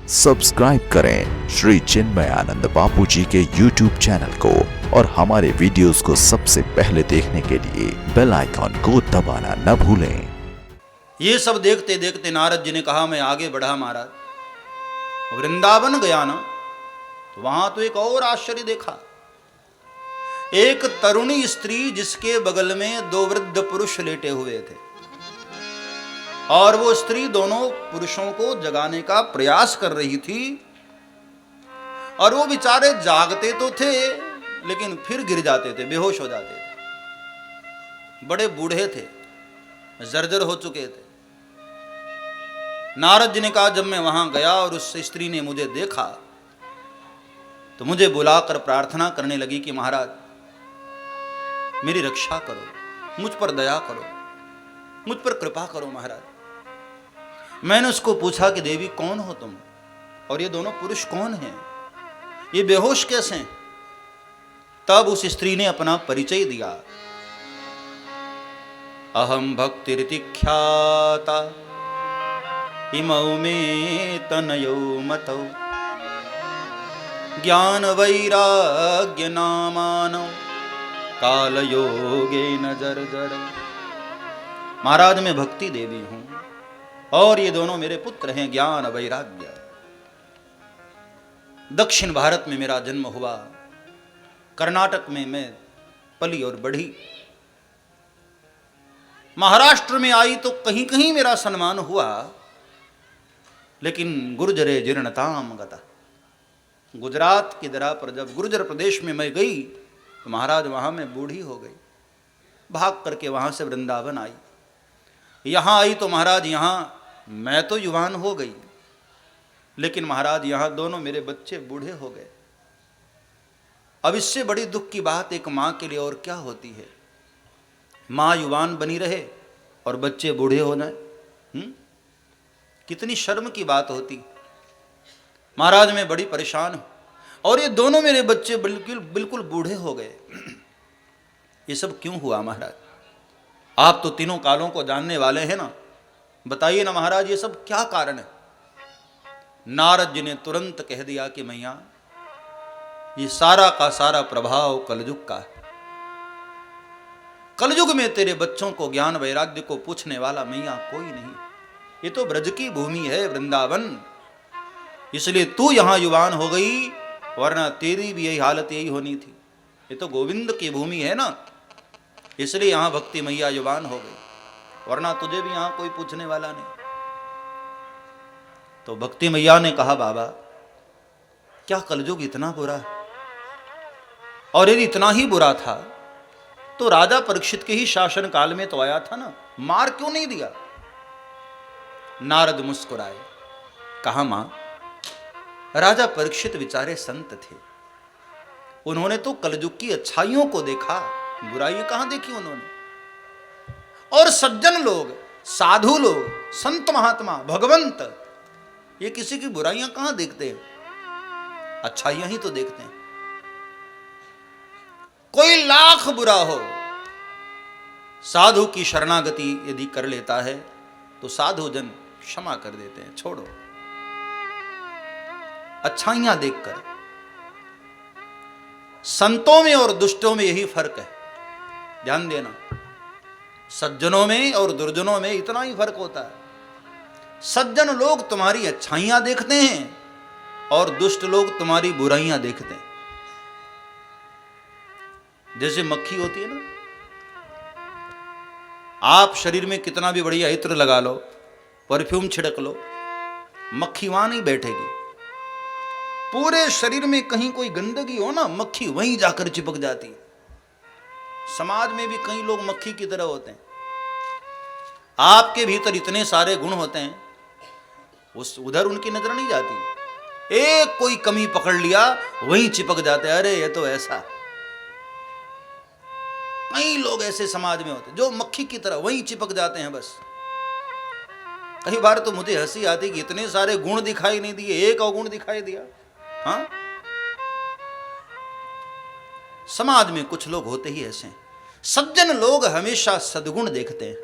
Subscribe करें श्री चिन्मयानंद बापू जी के YouTube channel को और हमारे वीडियोस को सबसे पहले देखने के लिए बेल आइकॉन को दबाना न भूलें। ये सब देखते देखते नारद जी ने कहा मैं आगे बढ़ा महाराज, वृंदावन गया ना तो वहां तो एक और आश्चर्य देखा। एक तरुणी स्त्री जिसके बगल में दो वृद्ध पुरुष लेटे हुए थे और वो स्त्री दोनों पुरुषों को जगाने का प्रयास कर रही थी और वो बेचारे जागते तो थे लेकिन फिर गिर जाते थे, बेहोश हो जाते थे। बड़े बूढ़े थे, जर्जर हो चुके थे। नारद जी ने कहा जब मैं वहां गया और उस स्त्री ने मुझे देखा तो मुझे बुलाकर प्रार्थना करने लगी कि महाराज मेरी रक्षा करो, मुझ पर दया करो, मुझ पर कृपा करो महाराज। मैंने उसको पूछा कि देवी कौन हो तुम और ये दोनों पुरुष कौन हैं, ये बेहोश कैसे हैं? तब उस स्त्री ने अपना परिचय दिया। अहम भक्तिरितिख्याता इमौ मे तनयो मतौ ज्ञान वैराग्य नामानो काल योगेन जर्जर। महाराज मैं भक्ति देवी हूं और ये दोनों मेरे पुत्र हैं ज्ञान वैराग्य। दक्षिण भारत में मेरा जन्म हुआ, कर्नाटक में मैं पली और बढ़ी, महाराष्ट्र में आई तो कहीं कहीं मेरा सम्मान हुआ, लेकिन गुर्जरे जीर्णताम गता। गुजरात की दरा पर जब गुर्जर प्रदेश में मैं गई तो महाराज वहां मैं बूढ़ी हो गई, भाग करके वहां से वृंदावन आई। यहां आई तो महाराज यहां मैं तो युवान हो गई, लेकिन महाराज यहां दोनों मेरे बच्चे बूढ़े हो गए। अब इससे बड़ी दुख की बात एक मां के लिए और क्या होती है? मां युवान बनी रहे और बच्चे बूढ़े हो जाए, कितनी शर्म की बात होती। महाराज मैं बड़ी परेशान हूं और ये दोनों मेरे बच्चे बिल्कुल बूढ़े हो गए। ये सब क्यों हुआ महाराज? आप तो तीनों कालों को जानने वाले हैं ना, बताइए ना महाराज ये सब क्या कारण है? नारद जी ने तुरंत कह दिया कि मैया ये सारा का सारा प्रभाव कलयुग का है। कलयुग में तेरे बच्चों को ज्ञान वैराग्य को पूछने वाला मैया कोई नहीं। ये तो ब्रज की भूमि है वृंदावन, इसलिए तू यहां युवान हो गई, वरना तेरी भी यही हालत यही होनी थी। ये तो गोविंद की भूमि है ना, इसलिए यहां भक्ति मैया युवान हो गई, वरना तुझे भी यहां कोई पूछने वाला नहीं। तो भक्ति मैया ने कहा बाबा क्या कलयुग इतना बुरा है? और यदि इतना ही बुरा था तो राजा परीक्षित के ही शासन काल में तो आया था ना, मार क्यों नहीं दिया? नारद मुस्कुराए, कहा मां राजा परीक्षित बेचारे संत थे, उन्होंने तो कलयुग की अच्छाइयों को देखा, बुराई कहां देखी उन्होंने। और सज्जन लोग, साधु लोग, संत महात्मा, भगवंत, ये किसी की बुराइयां कहां देखते हैं, अच्छाइयां ही तो देखते हैं। कोई लाख बुरा हो, साधु की शरणागति यदि कर लेता है तो साधु जन क्षमा कर देते हैं, छोड़ो। अच्छाइयां देखकर संतों में और दुष्टों में यही फर्क है, ध्यान देना। सज्जनों में और दुर्जनों में इतना ही फर्क होता है। सज्जन लोग तुम्हारी अच्छाइयां देखते हैं और दुष्ट लोग तुम्हारी बुराइयां देखते हैं। जैसे मक्खी होती है ना, आप शरीर में कितना भी बढ़िया इत्र लगा लो, परफ्यूम छिड़क लो, मक्खी वहां नहीं बैठेगी। पूरे शरीर में कहीं कोई गंदगी हो ना, मक्खी वहीं जाकर चिपक जाती। समाज में भी कई लोग मक्खी की तरह होते हैं। आपके भीतर इतने सारे गुण होते हैं, उस उधर उनकी नजर नहीं जाती। एक कोई कमी पकड़ लिया वहीं चिपक जाते, अरे ये तो ऐसा। कई लोग ऐसे समाज में होते जो मक्खी की तरह वहीं चिपक जाते हैं बस। कई बार तो मुझे हंसी आती कि इतने सारे गुण दिखाई नहीं दिए, एक अवगुण दिखाई दिया। हाँ, समाज में कुछ लोग होते ही ऐसे हैं। सज्जन लोग हमेशा सद्गुण देखते हैं।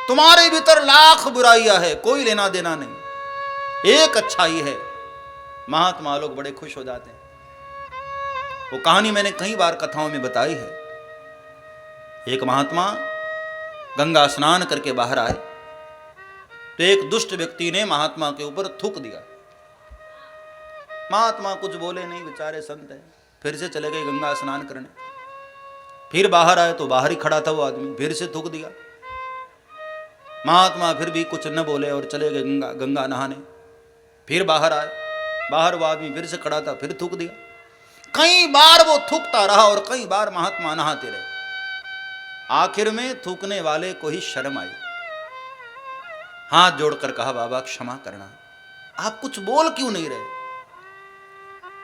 तुम्हारे भीतर लाख बुराइयां है, कोई लेना देना नहीं। एक अच्छाई है, महात्मा लोग बड़े खुश हो जाते हैं। वो कहानी मैंने कई बार कथाओं में बताई है। एक महात्मा गंगा स्नान करके बाहर आए तो एक दुष्ट व्यक्ति ने महात्मा के ऊपर थूक दिया। महात्मा कुछ बोले नहीं, बेचारे संत हैं, फिर से चले गए गंगा स्नान करने। फिर बाहर आए तो बाहर ही खड़ा था वो आदमी, फिर से थूक दिया। महात्मा फिर भी कुछ न बोले और चले गए गंगा नहाने। फिर बाहर आए, बाहर वो आदमी फिर से खड़ा था, फिर थूक दिया। कई बार वो थूकता रहा और कई बार महात्मा नहाते रहे। आखिर में थूकने वाले को ही शर्म आई, हाथ जोड़कर कहा, बाबा क्षमा करना, आप कुछ बोल क्यों नहीं रहे?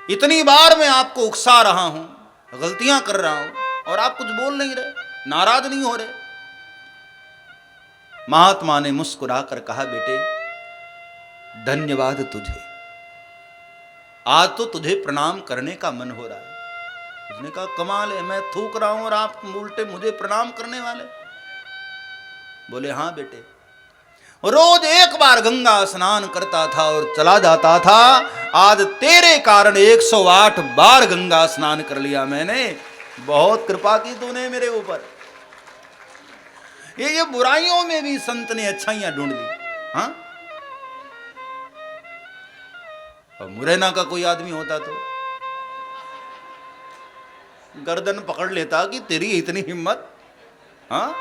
इतनी बार मैं आपको उकसा रहा हूं, गलतियां कर रहा हूं और आप कुछ बोल नहीं रहे, नाराज नहीं हो रहे। महात्मा ने मुस्कुराकर कहा, बेटे धन्यवाद तुझे, आज तो तुझे प्रणाम करने का मन हो रहा है। उसने कहा, कमाल है, मैं थूक रहा हूं और आप उल्टे मुझे प्रणाम करने वाले? बोले, हाँ बेटे, रोज एक बार गंगा स्नान करता था और चला जाता था, आज तेरे कारण 108 बार गंगा स्नान कर लिया मैंने। बहुत कृपा की तूने मेरे ऊपर। ये बुराइयों में भी संत ने अच्छाइयां ढूंढ दी। हाँ, और मुरैना का कोई आदमी होता तो गर्दन पकड़ लेता कि तेरी इतनी हिम्मत। हाँ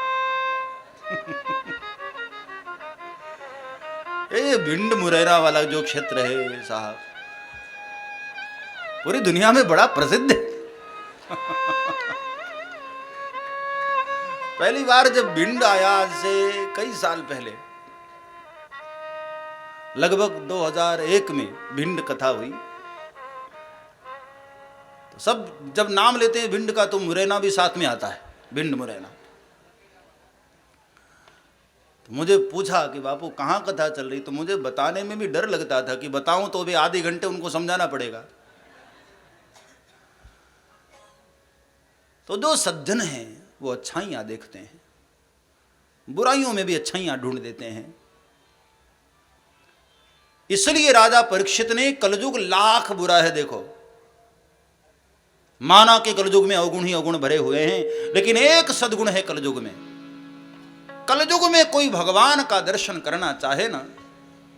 ये भिंड मुरैना वाला जो क्षेत्र है साहब, पूरी दुनिया में बड़ा प्रसिद्ध है। पहली बार जब भिंड आया, आज से कई साल पहले, लगभग 2001 में भिंड कथा हुई, तो सब जब नाम लेते हैं भिंड का तो मुरैना भी साथ में आता है, भिंड मुरैना। तो मुझे पूछा कि बापू कहाँ कथा चल रही, तो मुझे बताने में भी डर लगता था कि बताऊं तो भी आधे घंटे उनको समझाना पड़ेगा। तो जो सज्जन हैं वो अच्छाइयां देखते हैं, बुराइयों में भी अच्छाइयां ढूंढ देते हैं। इसलिए राजा परीक्षित ने, कलयुग लाख बुरा है, देखो माना कि कलयुग में अवगुण ही अवगुण भरे हुए हैं, लेकिन एक सद्गुण है कलयुग में। कलयुग में कोई भगवान का दर्शन करना चाहे ना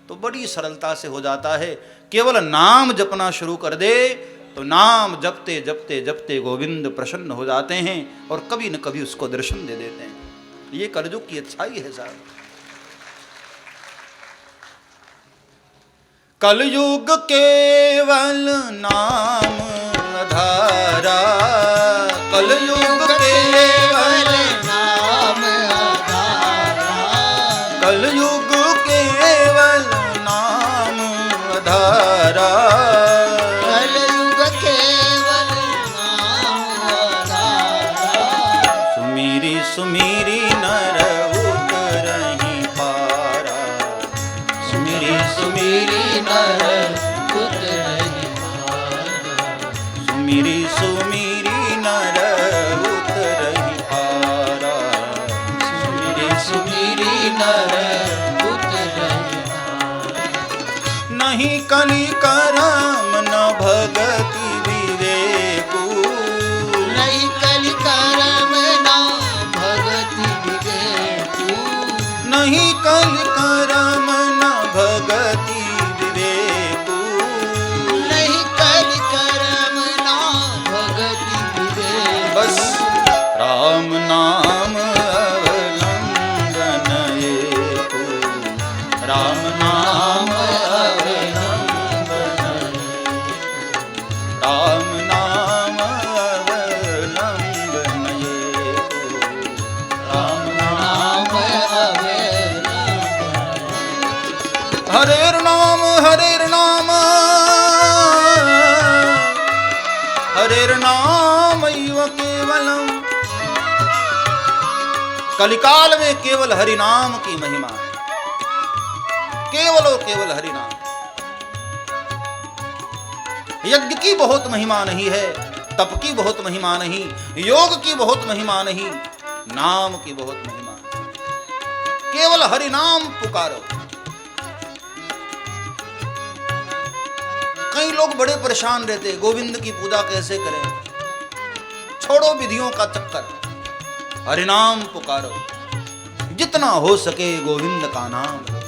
तो बड़ी सरलता से हो जाता है। केवल नाम जपना शुरू कर दे तो नाम जपते जपते जपते गोविंद प्रसन्न हो जाते हैं और कभी न कभी उसको दर्शन दे देते हैं। ये कलयुग की अच्छाई है साहब। कलयुग केवल नाम आधारा, कलयुग केवल नाम आधारा, कलयुग केवल नाम आधारा, कलयुग केवल नाम आधारा। सुमीरी सुमीरी नर उतरहि पारा, सुमीरी सुमीरी नर उतरहि पारा, सुमीरी सुमीरी नर उतरहि पारा, सुमीरी सुमीरी नर उतरहि पारा। नहीं कली करम न भगति विवेकु, नहीं कलि करम ना भगति विवेकु, नहीं कली करम न भगति विवेकु, नहीं कलि करम ना भगति विवेकु। बस राम नाम अवलंबन एको, राम नाम अवलंबन एको, राम नाम अवलंबन एको, राम नाम हरेर नाम हरेर नाम हरेर नाम एव केवलम। कलिकाल में केवल हरि नाम की महिमा है, केवल और केवल हरि नाम। यज्ञ की बहुत महिमा नहीं है, तप की बहुत महिमा नहीं, योग की बहुत महिमा नहीं, नाम की बहुत महिमा है। केवल हरि नाम पुकारो। कई लोग बड़े परेशान रहते, गोविंद की पूजा कैसे करें। छोड़ो विधियों का चक्कर, हरिनाम पुकारो, जितना हो सके गोविंद का नाम लो।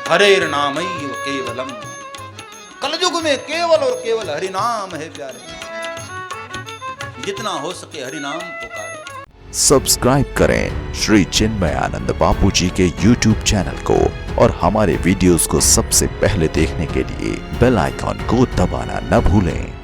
हरेर नामैव केवलम, कलयुग में केवल और केवल हरिनाम है प्यारे। जितना हो सके हरिनाम पुकारो। सब्सक्राइब करें श्री चिन्मयानंद बापू जी के YouTube चैनल को और हमारे वीडियोस को सबसे पहले देखने के लिए बेल आइकॉन को दबाना न भूलें।